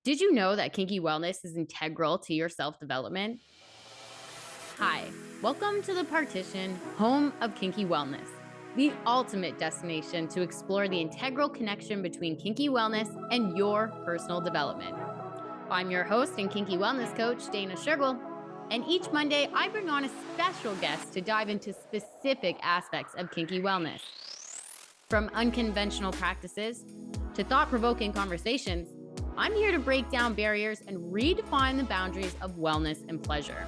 Did you know that kinky wellness is integral to your self-development? Hi, welcome to The Partition, home of kinky wellness, the ultimate destination to explore the integral connection between kinky wellness and your personal development. I'm your host and kinky wellness coach, Dana Shergill, and each Monday I bring on a special guest to dive into specific aspects of kinky wellness. From unconventional practices to thought-provoking conversations, I'm here to break down barriers and redefine the boundaries of wellness and pleasure.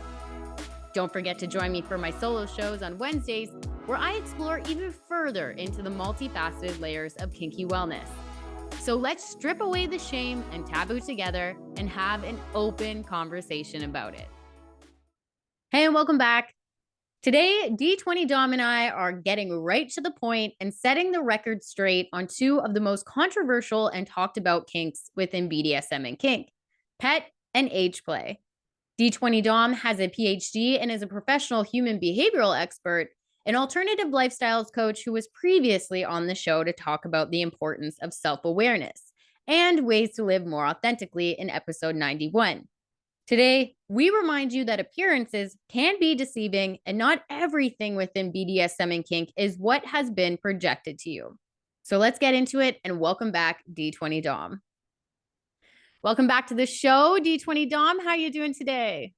Don't forget to join me for my solo shows on Wednesdays, where I explore even further into the multifaceted layers of kinky wellness. So let's strip away the shame and taboo together and have an open conversation about it. Hey, and welcome back. Today, D20Domme and I are getting right to the point and setting the record straight on two of the most controversial and talked about kinks within BDSM and kink: pet and age play. D20Domme has a PH.D. and is a professional human behavioral expert, an alternative lifestyles coach who was previously on the show to talk about the importance of self-awareness and ways to live more authentically in episode 91. Today, we remind you that appearances can be deceiving and not everything within BDSM and kink is what has been projected to you. So let's get into it and welcome back D20Domme. Welcome back to the show, D20Domme. How are you doing today?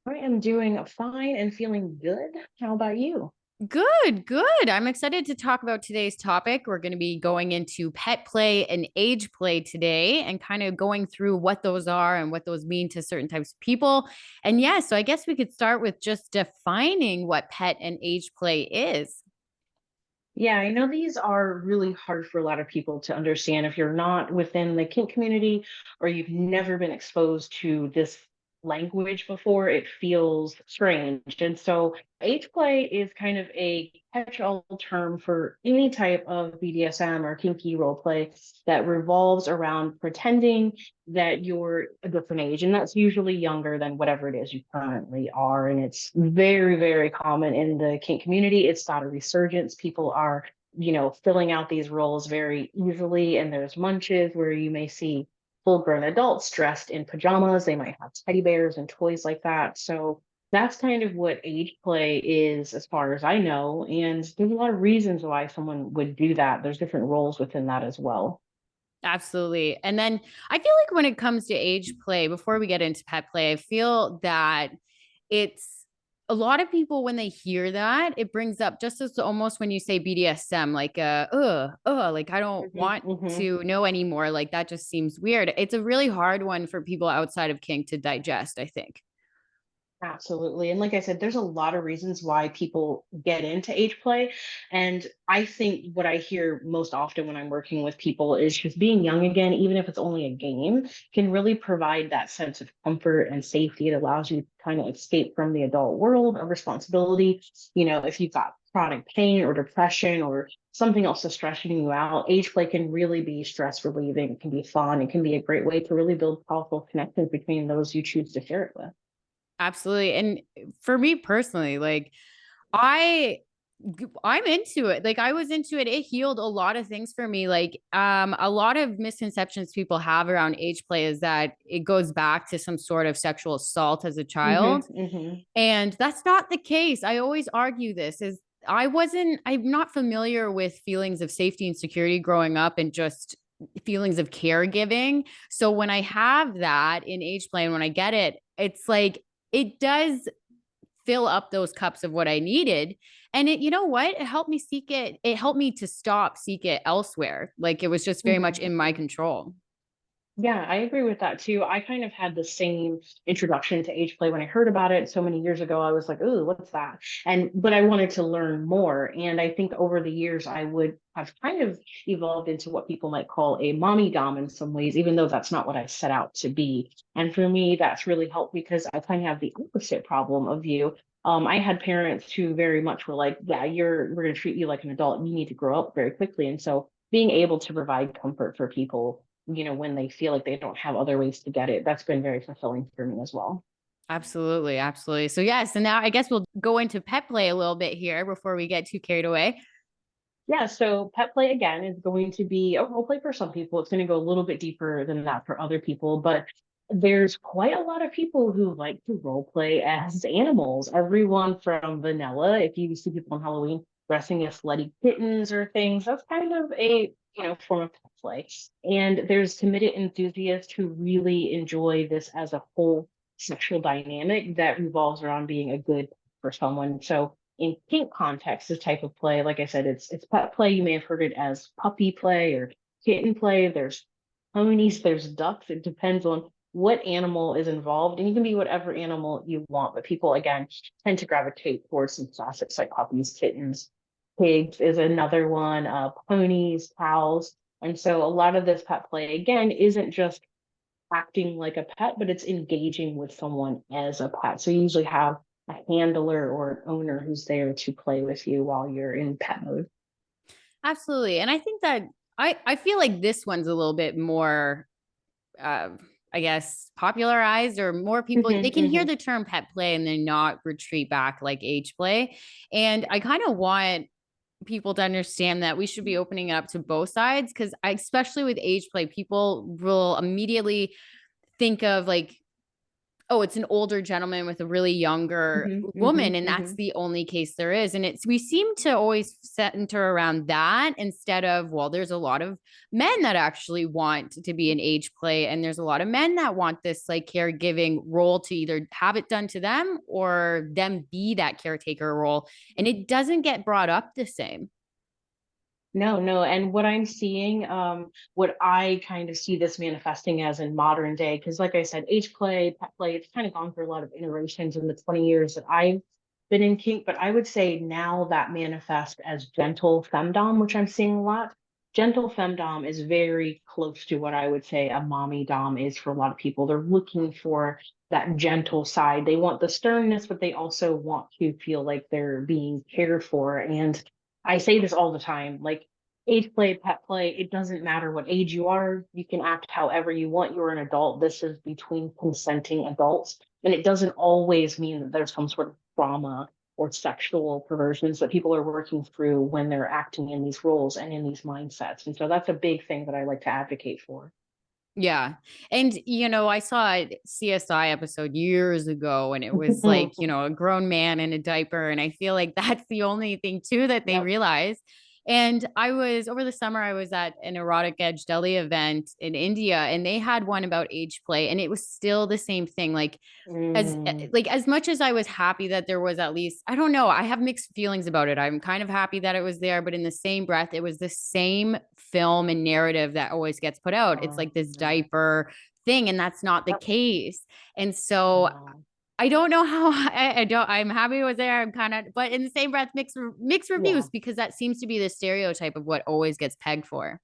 I am doing fine and feeling good. How about you? Good, good. I'm excited to talk about today's topic. We're going to be going into pet play and age play today and kind of going through what those are and what those mean to certain types of people. And yeah, so I guess we could start with just defining what pet and age play is. Yeah, I know these are really hard for a lot of people to understand if you're not within the kink community or you've never been exposed to this language before, it feels strange. And so, age play is kind of a catch-all term for any type of BDSM or kinky role play that revolves around pretending that you're a different age. And that's usually younger than whatever it is you currently are. And it's very, very common in the kink community. It's got a resurgence. People are, filling out these roles very easily. And there's munches where you may see full grown adults dressed in pajamas. They might have teddy bears and toys like that. So that's kind of what age play is, as far as I know. And there's a lot of reasons why someone would do that. There's different roles within that as well. Absolutely. And then I feel like when it comes to age play, before we get into pet play, I feel that it's a lot of people when they hear that, it brings up just as almost when you say BDSM, like like I don't Hmm. want Hmm. to know anymore. Like that just seems weird. It's a really hard one for people outside of kink to digest, I think. Absolutely. And like I said, there's a lot of reasons why people get into age play. And I think what I hear most often when I'm working with people is just being young again, even if it's only a game, can really provide that sense of comfort and safety. It allows you to kind of escape from the adult world of responsibility. If you've got chronic pain or depression or something else is stressing you out, age play can really be stress relieving. It can be fun. It can be a great way to really build powerful connections between those you choose to share it with. Absolutely. And for me personally, like I I'm into it. Like I was into it. It healed a lot of things for me. Like a lot of misconceptions people have around age play is that it goes back to some sort of sexual assault as a child. Mhm, mhm. And that's not the case. I always argue this is I'm not familiar with feelings of safety and security growing up and just feelings of caregiving. So when I have that in age play and when I get it, it's like it does fill up those cups of what I needed. And you know what? It helped me seek it. It helped me to stop seek it elsewhere. Like it was just very much Mhm, in my mhm. control. Yeah, I agree with that too. I kind of had the same introduction to age play when I heard about it so many years ago. I was like, "Ooh, what's that?" But I wanted to learn more. And I think over the years, I would have kind of evolved into what people might call a mommy dom in some ways, even though that's not what I set out to be. And for me, that's really helped because I kind of have the opposite problem of you. I had parents who very much were like, "Yeah, we're going to treat you like an adult. You need to grow up very quickly." And so being able to provide comfort for people, when they feel like they don't have other ways to get it. That's been very fulfilling for me as well. Absolutely, absolutely. So yes, and now I guess we'll go into pet play a little bit here before we get too carried away. Yeah, so pet play again is going to be a role play for some people. It's going to go a little bit deeper than that for other people, but there's quite a lot of people who like to role play as animals. Everyone from vanilla, if you see people on Halloween dressing as slutty kittens or things, that's kind of a form of pet play. And there's committed enthusiasts who really enjoy this as a whole sexual dynamic that revolves around being a good for someone. So in kink context, this type of play, like I said, it's pet play. You may have heard it as puppy play or kitten play. There's ponies, there's ducks. It depends on what animal is involved, and you can be whatever animal you want. But people again tend to gravitate towards some classics like puppies, kittens, pigs is another one, ponies, cows. And so a lot of this pet play again isn't just acting like a pet, but it's engaging with someone as a pet. So you usually have a handler or an owner who's there to play with you while you're in pet mode. Absolutely. And I think that I feel like this one's a little bit more uh, I guess, popularized or more people, Hmm. they can hear Hmm. the term pet play and then not retreat back like age play. And I kind of want people to understand that we should be opening it up to both sides because especially with age play, people will immediately think of like, oh, it's an older gentleman with a really younger Hmm. Hmm. woman, and that's Hmm. the only case there is. And we seem to always center around that instead of, well, there's a lot of men that actually want to be an age play, and there's a lot of men that want this like caregiving role to either have it done to them or them be that caretaker role. And it doesn't get brought up the same. No, no. And what I'm seeing, what I kind of see this manifesting as in modern day, because like I said, age play, pet play, it's kind of gone through a lot of iterations in the 20 years that I've been in kink, but I would say now that manifests as gentle femdom, which I'm seeing a lot. Gentle femdom is very close to what I would say a mommy dom is for a lot of people. They're looking for that gentle side. They want the sternness, but they also want to feel like they're being cared for. And I say this all the time, like age play, pet play, it doesn't matter what age you are. You can act however you want. You're an adult. This is between consenting adults. And it doesn't always mean that there's some sort of trauma or sexual perversions that people are working through when they're acting in these roles and in these mindsets. And so that's a big thing that I like to advocate for. Yeah. And, I saw a CSI episode years ago and it was like, a grown man in a diaper. And I feel like that's the only thing too that they Yep. realize. And I was over the summer, I was at an erotic edge deli event in India and they had one about age play and it was still the same thing. Mm, Like as much as I was happy that there was at least, I don't know, I have mixed feelings about it. I'm kind of happy that it was there, but in the same breath it was the same film and narrative that always gets put out. It's like this no. diaper thing and that's not the Yep. case. And so No. I don't know how I don't I'm happy it was there. I'm kind of but in the same breath mixed Yeah. reviews because that seems to be the stereotype of what always gets pegged for.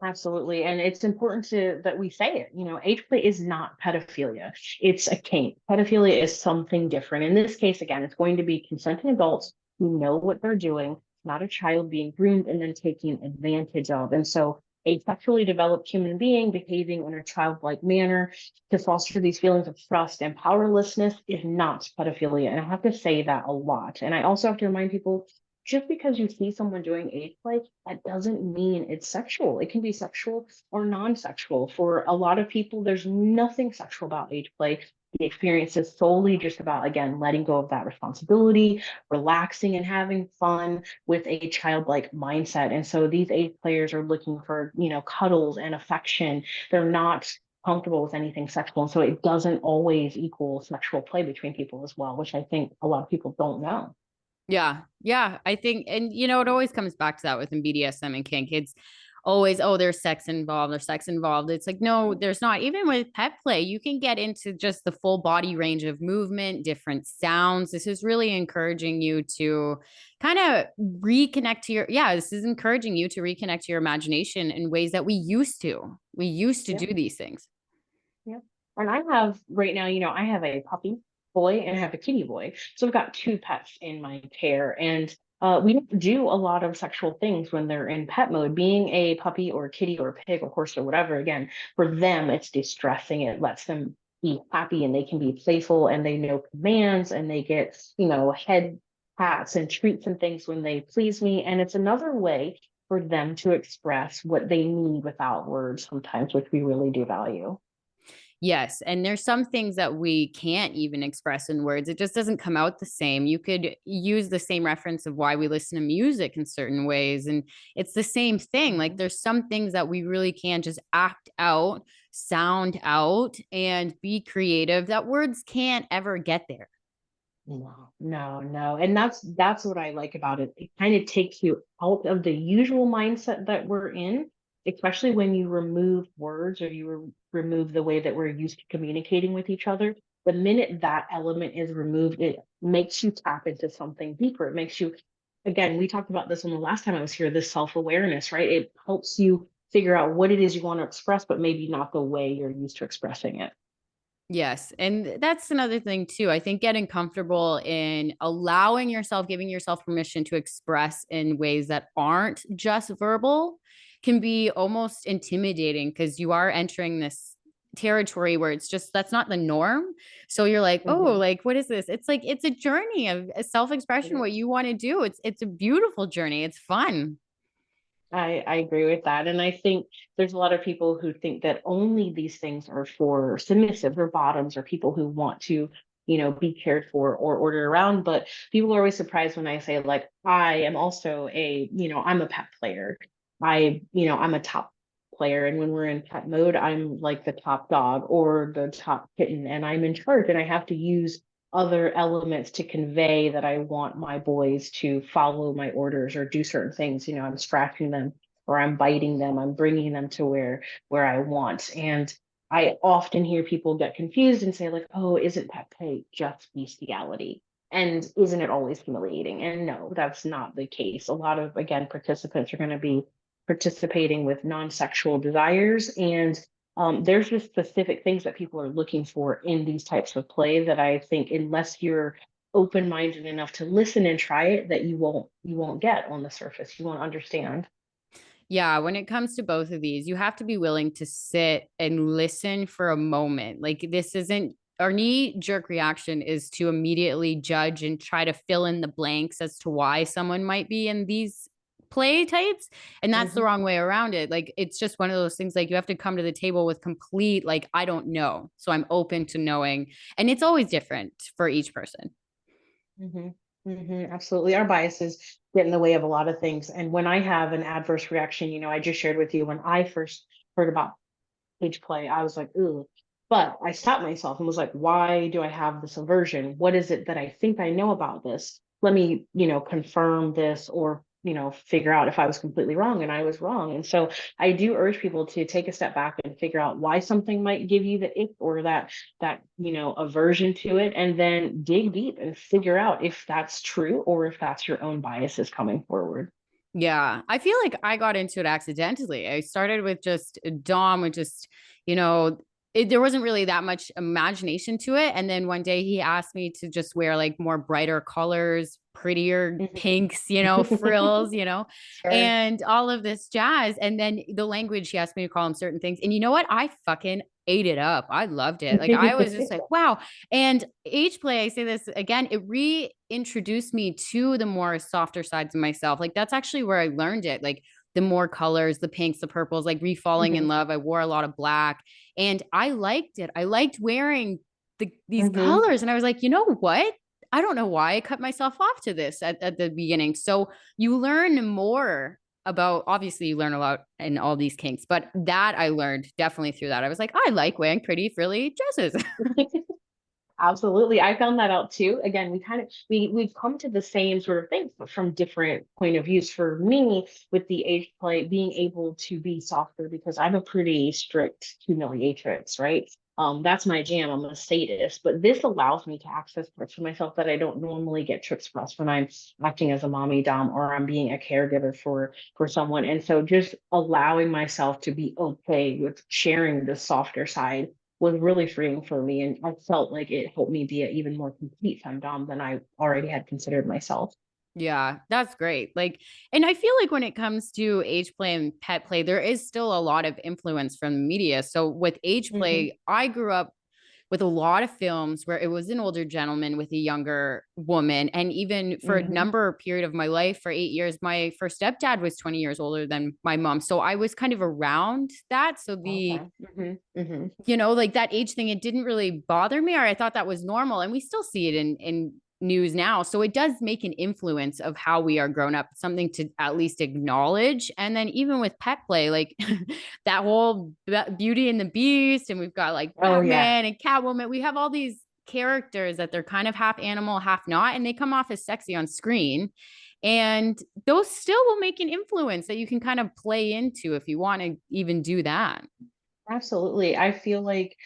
Absolutely. And it's important to that we say it. Age play is not pedophilia. It's a kink. Pedophilia is something different. In this case, again, it's going to be consenting adults who know what they're doing, not a child being groomed and then taken advantage of. And so a sexually developed human being behaving in a childlike manner to foster these feelings of trust and powerlessness is not pedophilia. And I have to say that a lot. And I also have to remind people just because you see someone doing age play, that doesn't mean it's sexual. It can be sexual or non-sexual. For a lot of people, there's nothing sexual about age play. The experience is solely just about, again, letting go of that responsibility, relaxing and having fun with a childlike mindset. And so these age players are looking for, cuddles and affection. They're not comfortable with anything sexual. And so it doesn't always equal sexual play between people as well, which I think a lot of people don't know. Yeah. Yeah. I think, and it always comes back to that within BDSM and kink. It's always, oh, there's sex involved, there's sex involved. It's like, no, there's not. Even with pet play, you can get into just the full body range of movement, different sounds. This is really encouraging you to kind of reconnect to this is encouraging you to reconnect to your imagination in ways that we used to. We used to Yeah. do these things. Yeah. And I have right now, I have a puppy boy and I have a kitty boy. So I've got two pets in my care. And we don't do a lot of sexual things when they're in pet mode. Being a puppy or a kitty or a pig or horse or whatever, again, for them, it's distressing. It lets them be happy and they can be playful and they know commands and they get, head. pats and treats and things when they please me. And it's another way for them to express what they need without words sometimes, which we really do value. Yes. And there's some things that we can't even express in words. It just doesn't come out the same. You could use the same reference of why we listen to music in certain ways. And it's the same thing. Like Mhm. there's some things that we really can just act out, sound out, and be creative that words can't ever get there. No, no, no. And that's what I like about it. It kind of takes you out of the usual mindset that we're in, especially when you remove words or you remove the way that we're used to communicating with each other. The minute that element is removed, it makes you tap into something deeper. It makes you, again, we talked about this when the last time I was here, this self-awareness, right? It helps you figure out what it is you want to express, but maybe not the way you're used to expressing it. Yes. And that's another thing too. I think getting comfortable in allowing yourself, giving yourself permission to express in ways that aren't just verbal can be almost intimidating because you are entering this territory where it's just that's not the norm. So you're like, oh, Mhm. like what is this? It's like it's a journey of It self-expression, what is. you want to do. It's a beautiful journey. It's fun. I agree with that. And I think there's a lot of people who think that only these things are for submissives or bottoms or people who want to, be cared for or ordered around. But people are always surprised when I say, like, I am also I'm a pet player. I'm a top player. And when we're in pet mode, I'm like the top dog or the top kitten, and I'm in charge and I have to use other elements to convey that I want my boys to follow my orders or do certain things. I'm scratching them or I'm biting them. I'm bringing them to where I want. And I often hear people get confused and say like, "Oh, isn't pet play just bestiality? And isn't it always humiliating?" And no, that's not the case. A lot of again participants are going to be participating with non-sexual desires and there's just specific things that people are looking for in these types of play that I think unless you're open-minded enough to listen and try it, that you won't get on the surface. You won't understand. Yeah, when it comes to both of these, you have to be willing to sit and listen for a moment. Like, this isn't our knee jerk reaction is to immediately judge and try to fill in the blanks as to why someone might be in these play types. And that's the Hmm. wrong way around it. Like, it's just one of those things like you have to come to the table with complete, like, I don't know. So I'm open to knowing. And it's always different for each person. Hmm. Absolutely. Our biases get in the way of a lot of things. And when I have an adverse reaction, I just shared with you when I first heard about page play, I was like, ooh. But I stopped myself and was like, why do I have this aversion? What is it that I think I know about this? Let me, confirm this or, figure out if I was completely wrong. And I was wrong. And so I do urge people to take a step back and figure out why something might give you the ick or that aversion to it. And then dig deep and figure out if that's true or if that's your own biases coming forward. Yeah, I feel like I got into it accidentally. I started with just Dom, with just, you know, there wasn't really that much imagination to it. And then one day he asked me to just wear like more brighter colors, prettier Mhm. pinks, frills, Sure. and all of this jazz. And then the language, he asked me to call him certain things. And you know what? I fucking ate it up. I loved it. Like I was just like, wow. And age play, I say this again, it reintroduced me to the more softer sides of myself. Like that's actually where I learned it. Like the more colors, the pinks, the purples, like refalling in Mhm. love. I wore a lot of black and I liked it. I liked wearing these Mhm. colors. And I was like, you know what? I don't know why I cut myself off to this at the beginning. So you learn more about obviously you learn a lot in all these kinks, but that I learned definitely through that. I was like, I like wearing pretty frilly dresses. Absolutely. I found that out too. Again, we've come to the same sort of things, but from different point of views. For me, with the age play, being able to be softer because I'm a pretty strict humiliatrix, right? That's my jam. I'm a sadist, but this allows me to access parts of myself that I don't normally get to express when I'm acting as a mommy dom or I'm being a caregiver for someone. And so just allowing myself to be okay with sharing the softer side was really freeing for me. And I felt like it helped me be an even more complete femdom than I already had considered myself. Yeah, that's great. Like, and I feel like when it comes to age play and pet play, there is still a lot of influence from the media. So with age Hmm. play, I grew up with a lot of films where it was an older gentleman with a younger woman. And even for a Hmm. number period of my life, for 8 years, my first stepdad was 20 years older than my mom. So I was kind of around that. So Okay. Hmm. Hmm. like that age thing, it didn't really bother me, or I thought that was normal. And we still see it in news now. So it does make an influence of how we are grown up, something to at least acknowledge. And then even with pet play, like that whole Beauty and the Beast, and we've got like Oh yeah. Batman and Catwoman, we have all these characters that they're kind of half animal, half not, and they come off as sexy on screen. And those still will make an influence that you can kind of play into if you want to even do that. Absolutely. I feel like,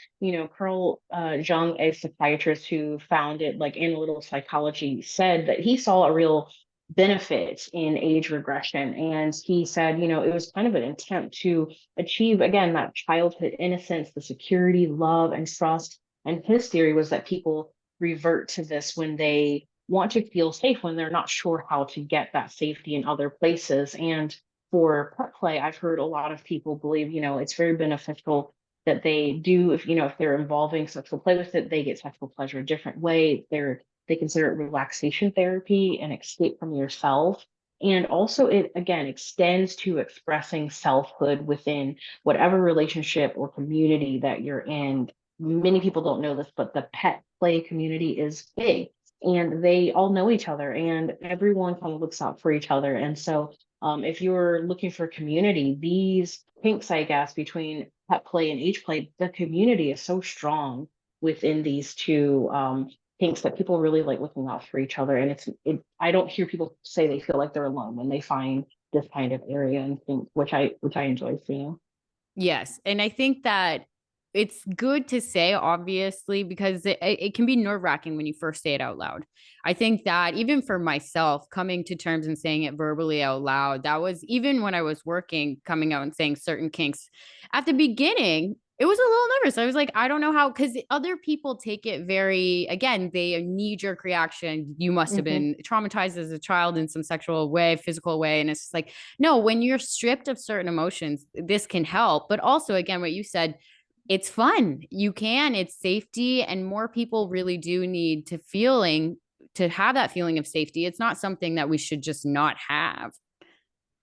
Carl Jung, a psychiatrist who founded like analytical psychology, said that he saw a real benefit in age regression. And he said, it was kind of an attempt to achieve, again, that childhood innocence, the security, love, and trust. And his theory was that people revert to this when they want to feel safe, when they're not sure how to get that safety in other places. And for pet play, I've heard a lot of people believe, it's very beneficial that they do, if they're involving sexual play with it, they get sexual pleasure a different way. They consider it relaxation therapy and escape from yourself. And also it again extends to expressing selfhood within whatever relationship or community that you're in. Many people don't know this, but the pet play community is big and they all know each other and everyone kind of looks out for each other. And so if you're looking for community, these kinks, I guess, between pet play and age play, the community is so strong within these two kinks that people really like looking out for each other. And I don't hear people say they feel like they're alone when they find this kind of area and think, which I enjoy seeing. Yes. And I think that it's good to say, obviously, because it can be nerve wracking when you first say it out loud. I think that even for myself, coming to terms and saying it verbally out loud, that was even when I was working, coming out and saying certain kinks at the beginning. It was a little nervous. I was like, I don't know how, because other people take it very, again, they a knee jerk reaction. You must have Hmm. been traumatized as a child in some sexual way, physical way. And it's just like, no, when you're stripped of certain emotions, this can help. But also, again, what you said, it's fun. You can, it's safety, and more people really do need to have that feeling of safety. It's not something that we should just not have.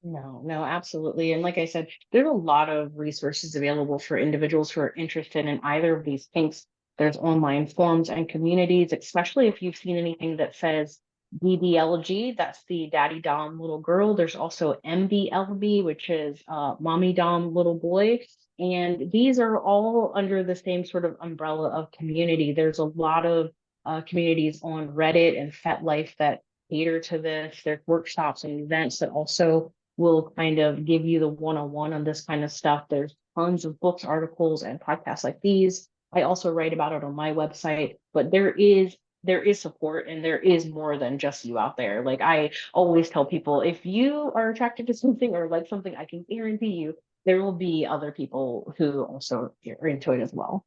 No, no, absolutely. And like I said, there's a lot of resources available for individuals who are interested in either of these things. There's online forums and communities, especially if you've seen anything that says DDLG, that's the daddy dom little girl. There's also MDLB, which is mommy dom little boy. And these are all under the same sort of umbrella of community. There's a lot of communities on Reddit and FetLife that cater to this. There's workshops and events that also will kind of give you the one-on-one on this kind of stuff. There's tons of books, articles, and podcasts like these. I also write about it on my website, but there is support and there is more than just you out there. Like I always tell people, if you are attracted to something or like something, I can guarantee you there will be other people who also are into it as well.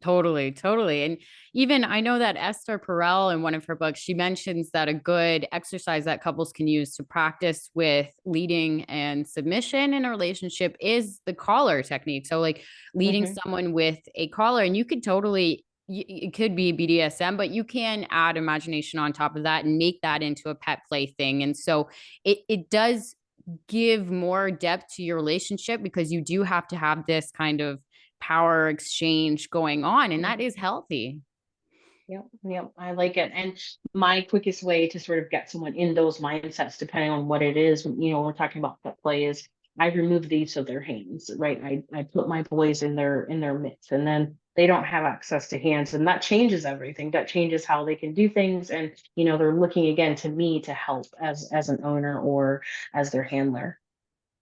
Totally, totally. And even I know that Esther Perel in one of her books, she mentions that a good exercise that couples can use to practice with leading and submission in a relationship is the collar technique. So, like leading Hmm. someone with a collar, and you could totally, it could be BDSM, but you can add imagination on top of that and make that into a pet play thing. And so it does give more depth to your relationship because you do have to have this kind of power exchange going on, and that is healthy. Yep, yep, I like it. And my quickest way to sort of get someone in those mindsets, depending on what it is, when we're talking about pet play, is I remove the use of their hands, right? I put my boys in their mitts, and then they don't have access to hands, and that changes everything. That changes how they can do things, and they're looking again to me to help as an owner or as their handler.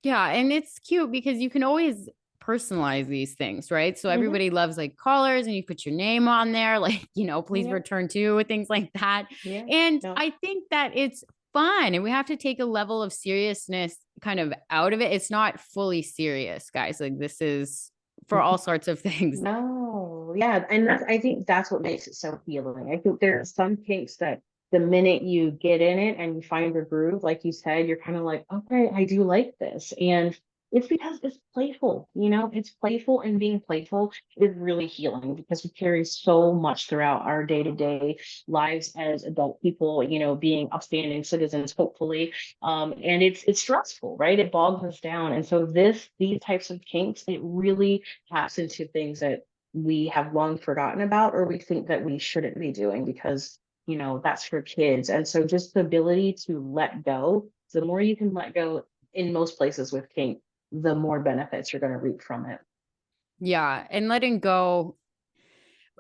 Yeah, and it's cute because you can always personalize these things, right? So Hmm. everybody loves like collars and you put your name on there, like, please Yep, return to, things like that. yeah, And no. I think that it's fun and we have to take a level of seriousness kind of out of it. It's not fully serious, guys. Like this is for all sorts of things. No, yeah, and I think that's what makes it so healing. I think there are some kinks that the minute you get in it and you find your groove, like you said, you're kind of like, okay, I do like this. And It's because it's playful, it's playful, and being playful is really healing because we carry so much throughout our day-to-day lives as adult people, being upstanding citizens, hopefully. And it's stressful, right? It bogs us down. And so these types of kinks, it really taps into things that we have long forgotten about, or we think that we shouldn't be doing because, that's for kids. And so just the ability to let go, the more you can let go in most places with kink, the more benefits you're going to reap from it. Yeah. And letting go,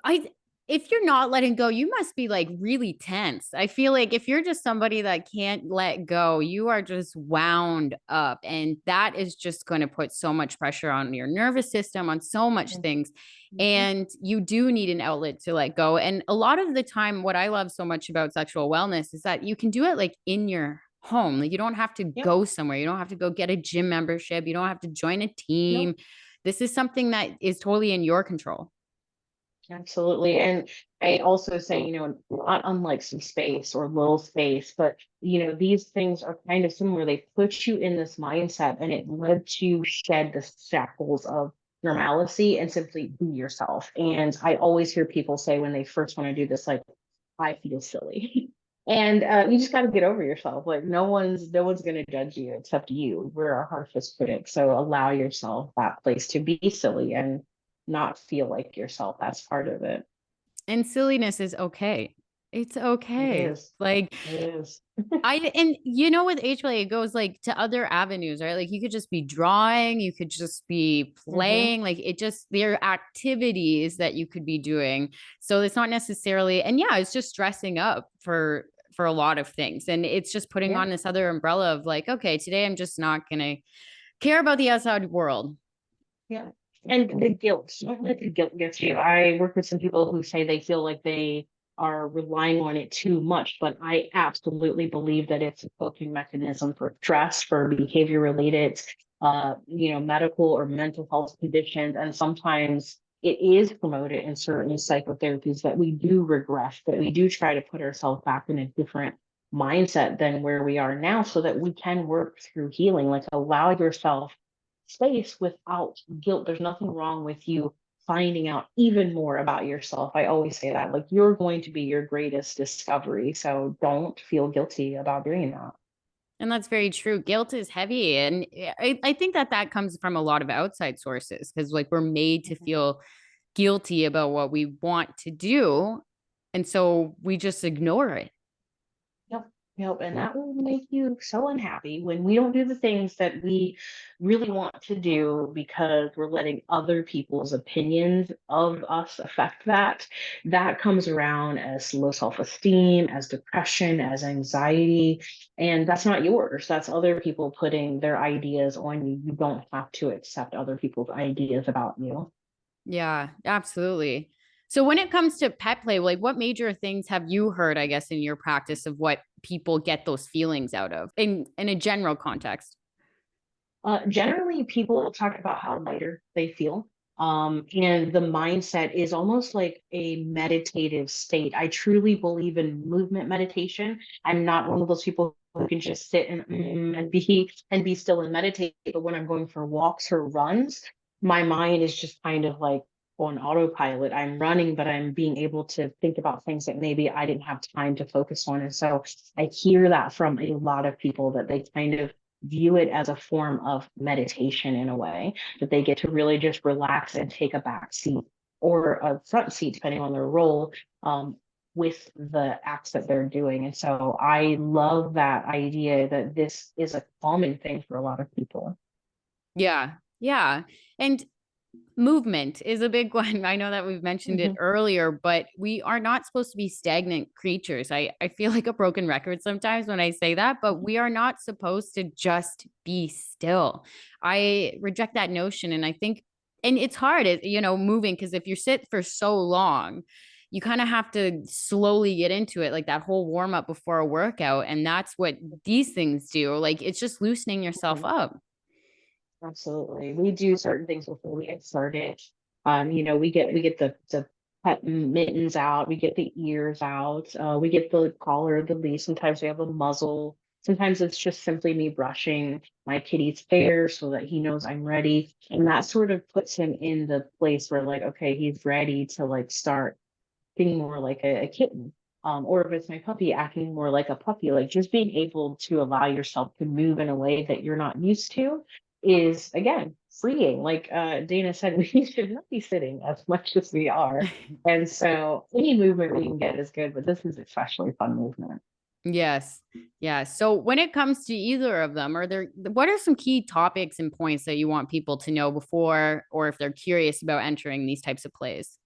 I if you're not letting go, you must be like really tense. I feel like if you're just somebody that can't let go, you are just wound up. And that is just going to put so much pressure on your nervous system, on so much things. Mhm. And you do need an outlet to let go. And a lot of the time, what I love so much about sexual wellness is that you can do it like in your home. Like you don't have to Yep. go somewhere. You don't have to go get a gym membership. You don't have to join a team. Nope. This is something that is totally in your control. Absolutely. And I also say, not unlike some space or little space, but these things are kind of similar. They put you in this mindset and it lets you shed the shackles of normalcy and simply be yourself. And I always hear people say when they first want to do this, like, I feel silly. And you just got to get over yourself. Like no one's going to judge you except you. We're our harshest critic. So allow yourself that place to be silly and not feel like yourself. That's part of it. And silliness is okay. It's It okay. is. Like It is. and with HLA, it goes like to other avenues, right? Like you could just be drawing, you could just be Hmm. playing, like it just there are activities that you could be doing. So it's not necessarily, and yeah, it's just dressing up for a lot of things. And it's just putting Yeah. on this other umbrella of like, okay, today I'm just not gonna care about the outside world. Yeah. And the guilt, don't let the guilt get you. I work with some people who say they feel like they are relying on it too much, but I absolutely believe that it's a coping mechanism for stress, for behavior related, medical or mental health conditions. And sometimes it is promoted in certain psychotherapies that we do regress, that we do try to put ourselves back in a different mindset than where we are now so that we can work through healing. Like allow yourself space without guilt. There's nothing wrong with you finding out even more about yourself. I always say that, like, you're going to be your greatest discovery. So don't feel guilty about doing that. And that's very true. Guilt is heavy. And I think that that comes from a lot of outside sources because, like, we're made to Mhm. feel guilty about what we want to do. And so we just ignore it. Yep. Yep. And that will make you so unhappy when we don't do the things that we really want to do because we're letting other people's opinions of us affect that. That comes around as low self esteem, as depression, as anxiety. And that's not yours. That's other people putting their ideas on you. You don't have to accept other people's ideas about you. Yeah, absolutely. So when it comes to pet play, like what major things have you heard, I guess, in your practice of what people get those feelings out of in a general context? Generally, people talk about how lighter they feel. And the mindset is almost like a meditative state. I truly believe in movement meditation. I'm not one of those people who can just sit and be still and meditate. But when I'm going for walks or runs, my mind is just kind of like on autopilot. I'm running, but I'm being able to think about things that maybe I didn't have time to focus on. And so I hear that from a lot of people that they kind of view it as a form of meditation in a way that they get to really just relax and take a back seat or a front seat, depending on their role, with the acts that they're doing. And so I love that idea that this is a common thing for a lot of people. Yeah. Yeah. And movement is a big one. I know that we've mentioned it Mhm. earlier, but we are not supposed to be stagnant creatures. I feel like a broken record sometimes when I say that, but we are not supposed to just be still. I reject that notion. And I think, and it's hard, moving because if you sit for so long, you kind of have to slowly get into it, like that whole warm up before a workout. And that's what these things do. Like it's just loosening yourself Mhm. up. Absolutely. We do certain things before we get started. We get the pet mittens out, we get the ears out, we get the collar, the leash. Sometimes we have a muzzle. Sometimes it's just simply me brushing my kitty's hair so that he knows I'm ready. And that sort of puts him in the place where, like, okay, he's ready to like start being more like a kitten. Or if it's my puppy, acting more like a puppy, like just being able to allow yourself to move in a way that you're not used to is, again, freeing. Like Dana said, we should not be sitting as much as we are. And so any movement we can get is good, but this is especially fun movement. Yes. Yes. So when it comes to either of them, what are some key topics and points that you want people to know before, or if they're curious about entering these types of plays?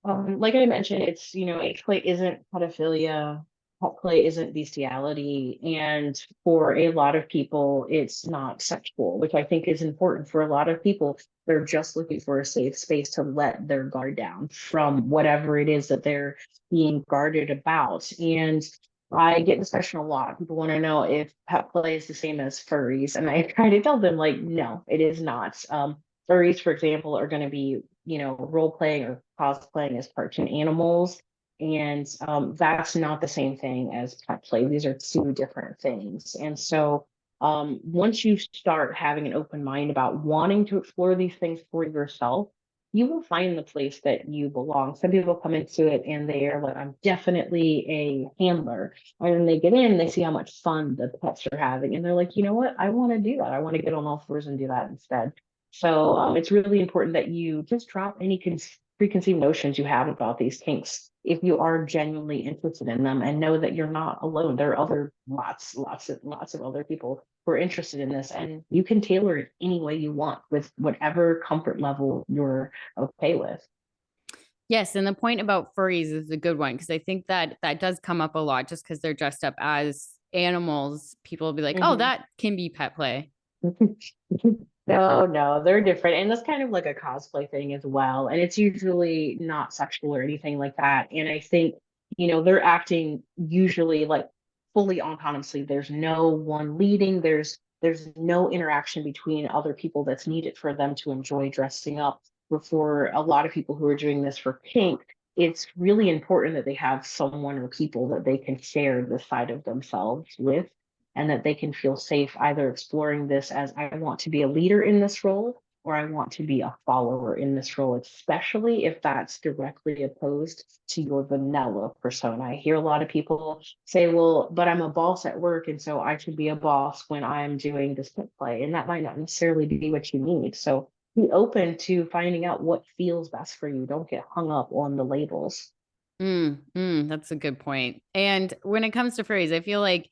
Like I mentioned, it's, age play isn't pedophilia, pet play isn't bestiality, and for a lot of people, it's not sexual, which I think is important for a lot of people. They're just looking for a safe space to let their guard down from whatever it is that they're being guarded about. And I get this question a lot. People want to know if pet play is the same as furries, and I try to tell them, like, no, it is not. Furries, for example, are going to be, role playing or cosplaying as cartoon animals. And that's not the same thing as pet play. These are two different things. And so once you start having an open mind about wanting to explore these things for yourself, you will find the place that you belong. Some people come into it and they are like, I'm definitely a handler. And then they get in, they see how much fun the pets are having. And they're like, you know what? I want to do that. I want to get on all fours and do that instead. So it's really important that you just drop any preconceived notions you have about these kinks if you are genuinely interested in them, and know that you're not alone. There are other lots of other people who are interested in this, and you can tailor it any way you want with whatever comfort level you're okay with. Yes, and the point about furries is a good one because I think that that does come up a lot just because they're dressed up as animals. People will be like, "Oh, Mhm. that can be pet play." No, no, they're different. And that's kind of like a cosplay thing as well. And it's usually not sexual or anything like that. And I think, they're acting usually like fully autonomously. There's no one leading, there's no interaction between other people that's needed for them to enjoy dressing up. But for a lot of people who are doing this for kink, it's really important that they have someone or people that they can share this side of themselves with, and that they can feel safe either exploring this as, I want to be a leader in this role, or I want to be a follower in this role, especially if that's directly opposed to your vanilla persona. I hear a lot of people say, well, but I'm a boss at work, and so I should be a boss when I'm doing this pit play. And that might not necessarily be what you need. So be open to finding out what feels best for you. Don't get hung up on the labels. That's a good point. And when it comes to furries, I feel like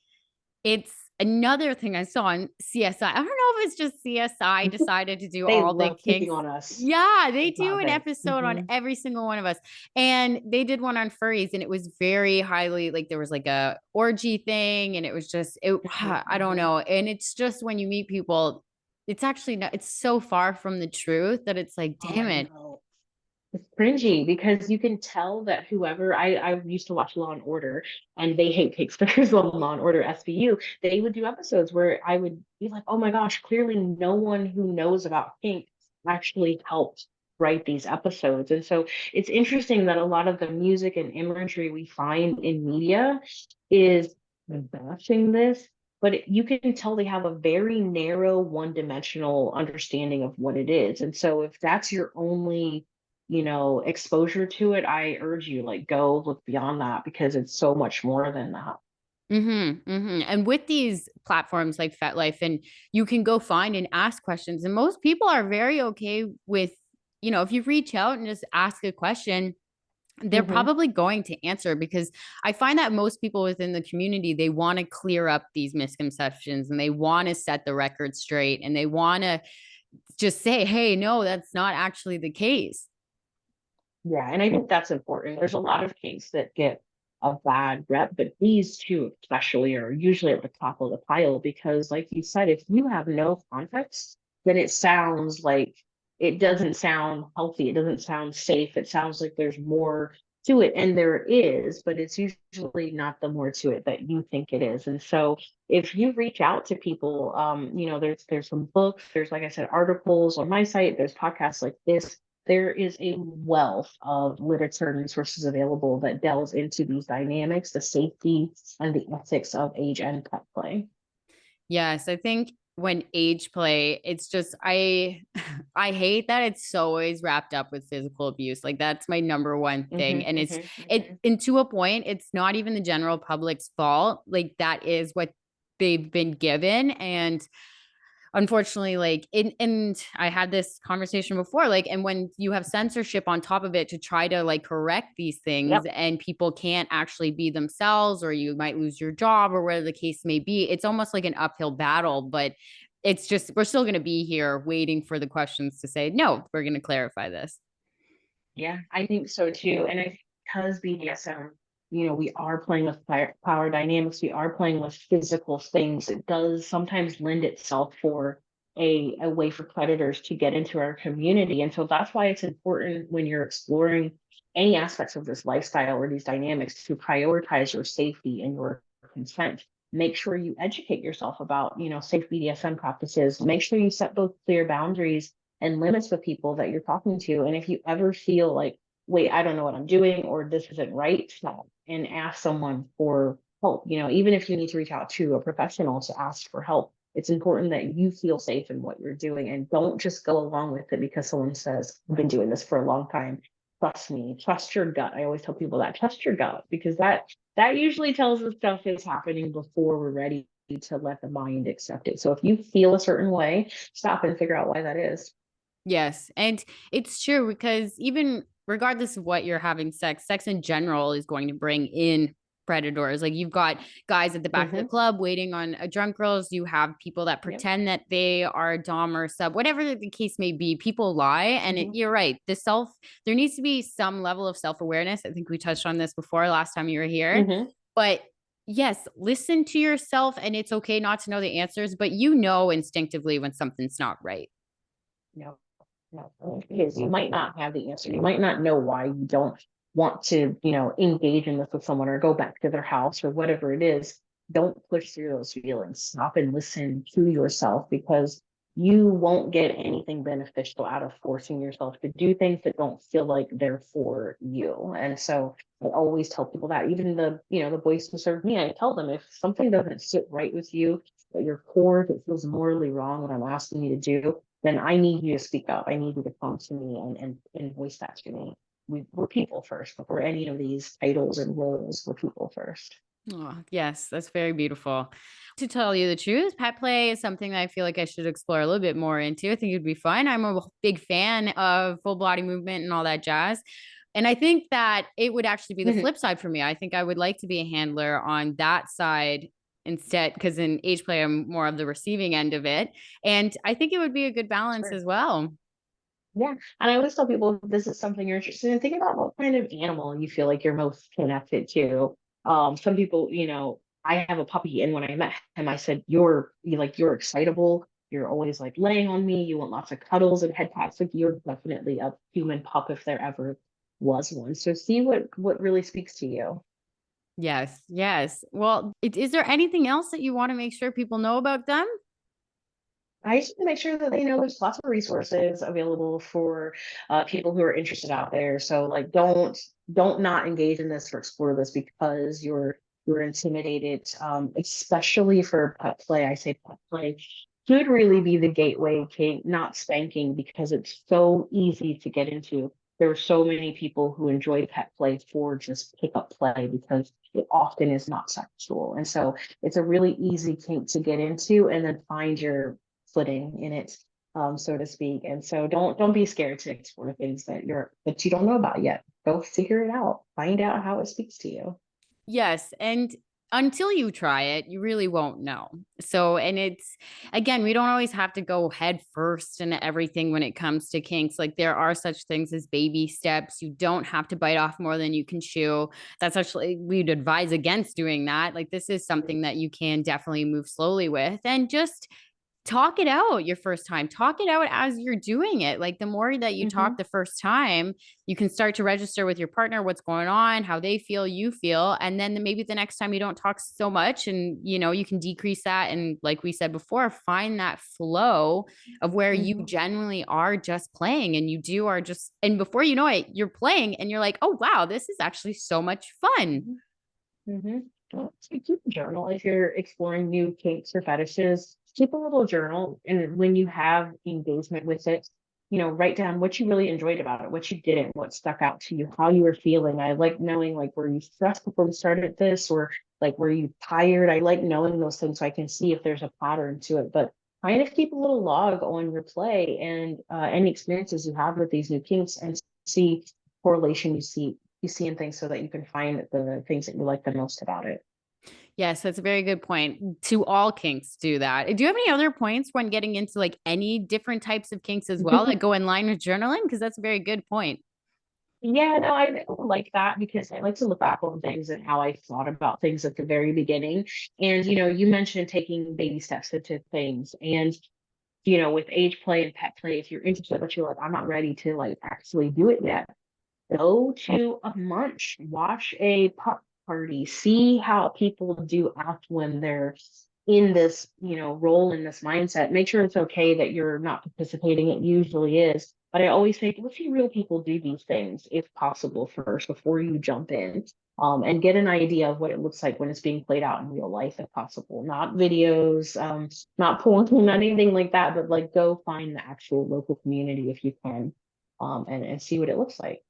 it's another thing I saw on CSI. I don't know if it's just CSI decided to do They all the love picking kinks. on us. Yeah, I they do love an it. episode on Mhm. every single one of us. And they did one on furries and it was very highly like there was like a orgy thing and it was just Mhm, I don't mhm. know. And it's just when you meet people, it's actually not, it's so far from the truth that it's like, Oh, damn I it. know. It's cringy because you can tell that whoever, I used to watch Law and Order, and they hate Kickstarters on Law and Order SVU. They would do episodes where I would be like, oh my gosh, clearly no one who knows about kink actually helped write these episodes. And so it's interesting that a lot of the music and imagery we find in media is bashing this, but you can tell they have a very narrow, one-dimensional understanding of what it is. And so if that's your only, exposure to it, I urge you, like, go look beyond that because it's so much more than that. And with these platforms like FetLife, and you can go find and ask questions, and most people are very okay with, if you reach out and just ask a question, they're Hmm. probably going to answer because I find that most people within the community, they want to clear up these misconceptions and they want to set the record straight and they want to just say, hey, no, that's not actually the case. Yeah, and I think that's important. There's a lot of kinks that get a bad rep, but these two especially are usually at the top of the pile because, like you said, if you have no context, then it sounds like, it doesn't sound healthy. It doesn't sound safe. It sounds like there's more to it, and there is, but it's usually not the more to it that you think it is. And so, if you reach out to people, there's some books, there's, like I said, articles on my site, there's podcasts like this There is a wealth of literature and resources available that delves into these dynamics, the safety and the ethics of age and pet play. Yes, I think when age play, it's just I hate that it's so always wrapped up with physical abuse. Like that's my number one Hmm, thing. And it's hmm, it hmm. and to a point, it's not even the general public's fault. Like that is what they've been given. And unfortunately, like and I had this conversation before, like, and when you have censorship on top of it to try to like correct these things Yep. and people can't actually be themselves, or you might lose your job or whatever the case may be, it's almost like an uphill battle. But it's just we're still going to be here waiting for the questions to say no, we're going to clarify this. Yeah, I think so too. And because BDSM, we are playing with power dynamics, we are playing with physical things, it does sometimes lend itself for a way for predators to get into our community. And so that's why it's important when you're exploring any aspects of this lifestyle or these dynamics to prioritize your safety and your consent. Make sure you educate yourself about, safe BDSM practices. Make sure you set those clear boundaries and limits with people that you're talking to. And if you ever feel like, wait, I don't know what I'm doing or this isn't right, stop and ask someone for help. Even if you need to reach out to a professional to ask for help, it's important that you feel safe in what you're doing and don't just go along with it because someone says, I've been doing this for a long time. Trust me, trust your gut. I always tell people that trust your gut because that usually tells us stuff is happening before we're ready to let the mind accept it. So if you feel a certain way, stop and figure out why that is. Yes. And it's true because even regardless of what you're having sex in general is going to bring in predators. Like you've got guys at the back of the Hmm. club waiting on drunk girls. You have people that Yep. pretend that they are dom or sub, whatever the case may be. People lie, and Hmm. you're right. There needs to be some level of self awareness. I think we touched on this before last time you were here, Hmm. but yes, listen to yourself, and it's okay not to know the answers, but you know instinctively when something's not right. No, no, because you might not have the answer. You might not know why you don't want to, engage in this with someone or go back to their house or whatever it is. Don't push through those feelings. Stop and listen to yourself because you won't get anything beneficial out of forcing yourself to do things that don't feel like they're for you. And so I always tell people that even the boys who serve me, I tell them if something doesn't sit right with you, at your core, if it feels morally wrong, what I'm asking you to do, then I need you to speak up. I need you to come to me and voice that to me. We're people first before any of these titles and roles. We're people first. Oh, yes, that's very beautiful. To tell you the truth, pet play is something that I feel like I should explore a little bit more into. I think it'd be fun. I'm a big fan of full body movement and all that jazz. And I think that it would actually be the Mhm. flip side for me. I think I would like to be a handler on that side instead, because in age play, I'm more of the receiving end of it. And I think it would be a good balance Sure. as well. Yeah. And I always tell people if this is something you're interested in, think about what kind of animal you feel like you're most connected to. Some people, I have a puppy, and when I met him, I said, you're excitable. You're always like laying on me. You want lots of cuddles and head pats. Like you're definitely a human pup if there ever was one. So see what really speaks to you. Yes, yes. Well, is there anything else that you want to make sure people know about them? I just want to make sure that they know there's lots of resources available for people who are interested out there. So like, don't not engage in this or explore this because you're intimidated. Especially for pet play, I say pet play should really be the gateway to not spanking because it's so easy to get into. There are so many people who enjoy pet play for just pickup play because it often is not sexual, and so it's a really easy kink to get into and then find your footing in it, so to speak. And so don't be scared to explore things that you don't know about yet. Go figure it out. Find out how it speaks to you. Yes, and until you try it, you really won't know. So, and it's again, we don't always have to go head first into everything when it comes to kinks. Like there are such things as baby steps. You don't have to bite off more than you can chew. That's actually we'd advise against doing that. Like this is something that you can definitely move slowly with and just talk it out your first time. Talk it out as you're doing it. Like the more that you Hmm. talk the first time, you can start to register with your partner what's going on, how they feel, you feel, and then maybe the next time you don't talk so much, and you can decrease that, and like we said before, find that flow of where you Hmm. genuinely are just playing, and you are just, and before you know it, you're playing and you're like, oh wow, this is actually so much fun. Hmm. Well, so keep a journal if you're exploring new kinks or fetishes. Keep a little journal, and when you have engagement with it, write down what you really enjoyed about it, what you didn't, what stuck out to you, how you were feeling. I like knowing, like, were you stressed before we started this, or like were you tired? I like knowing those things so I can see if there's a pattern to it. But kind of keep a little log on your play and any experiences you have with these new kinks, and see correlation you see in things so that you can find the things that you like the most about it. Yes, that's a very good point. To all kinks do that. Do you have any other points when getting into like any different types of kinks as well that go in line with journaling? Because that's a very good point. Yeah, no, I like that because I like to look back on things and how I thought about things at the very beginning. And, you mentioned taking baby steps into things. And, with age play and pet play, if you're interested, but you're like, I'm not ready to like actually do it yet, go to a munch, watch a pup party, see how people do act when they're in this, role in this mindset. Make sure it's okay that you're not participating. It usually is. But I always say, let's see real people do these things if possible first before you jump in. And get an idea of what it looks like when it's being played out in real life, if possible. Not videos, not porn, not anything like that, but like go find the actual local community if you can, and see what it looks like.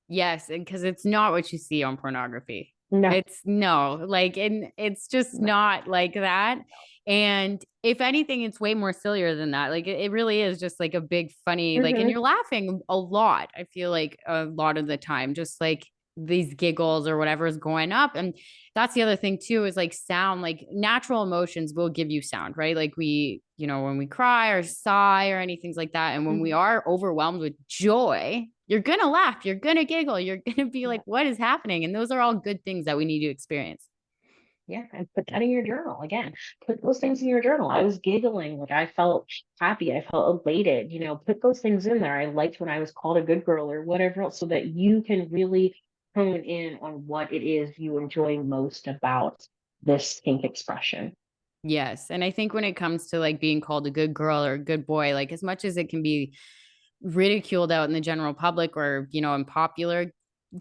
Yes, because it's not what you see on pornography. No, It's no, like, and it's just no. not like that. And if anything, it's way more sillier than that. Like, it really is just like a big funny, like, and Hmm. you're laughing a lot. I feel like a lot of the time, just like these giggles or whatever is going up. And that's the other thing too, is like sound, like natural emotions will give you sound, right? Like when we cry or sigh or anything like that. And when we Hmm. are overwhelmed with joy, you're gonna laugh, you're gonna giggle, you're gonna be like, Yeah, what is happening? And those are all good things that we need to experience. yeah, and put that in your journal again. Put those things in your journal. I was giggling, like I felt happy, I felt elated. Put those things in there. I liked when I was called a good girl or whatever else, so that you can really hone in on what it is you enjoy most about this kink expression. Yes. And I think when it comes to like being called a good girl or a good boy, like as much as it can be ridiculed out in the general public or, in popular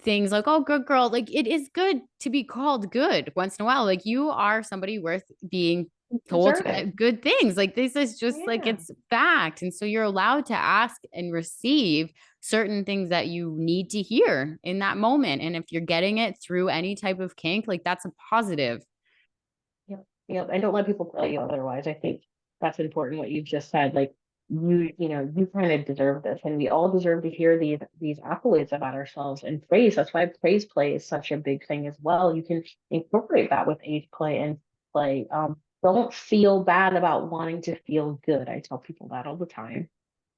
things like, oh, good girl, like it is good to be called good once in a while. Like you are somebody worth being You told deserve it. good things. Like this is just like Yeah. it's fact. And so you're allowed to ask and receive certain things that you need to hear in that moment. And if you're getting it through any type of kink, like that's a positive. Yep. Yep. And don't let people tell you otherwise. I think that's important what you've just said. Like you kind of deserve this, and we all deserve to hear these accolades about ourselves and praise. That's why praise play is such a big thing as well. You can incorporate that with age play and play. Don't feel bad about wanting to feel good. I tell people that all the time.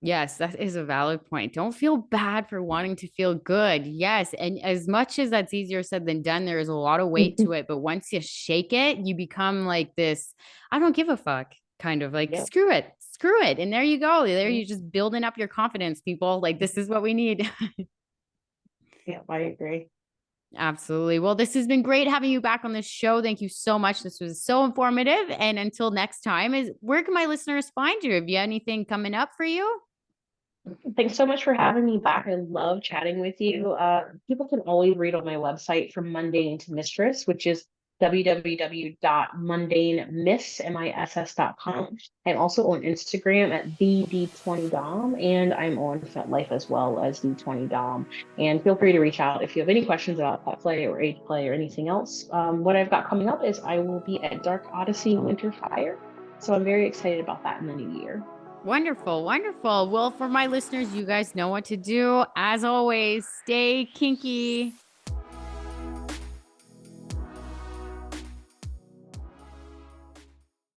Yes, that is a valid point. Don't feel bad for wanting to feel good. Yes. And as much as that's easier said than done, there is a lot of weight to it. But once you shake it, you become like this, I don't give a fuck kind of like, Yep. screw it, screw it. And there you go. There Mhm. you're just building up your confidence, people. Like, this is what we need. Yep, I agree. Absolutely. Well, this has been great having you back on the show. Thank you so much. This was so informative. And until next time, is where can my listeners find you? Have you anything coming up for you? Thanks so much for having me back. I love chatting with you. People can always read on my website from mundane to mistress, which is www.mundanemiss.com. I'm also on Instagram at the D20Domme, and I'm on FetLife as well as D20Domme. And feel free to reach out if you have any questions about pet play or age play or anything else. What I've got coming up is I will be at Dark Odyssey Winter Fire. So I'm very excited about that in the new year. Wonderful, wonderful. Well, for my listeners, you guys know what to do. As always, stay kinky.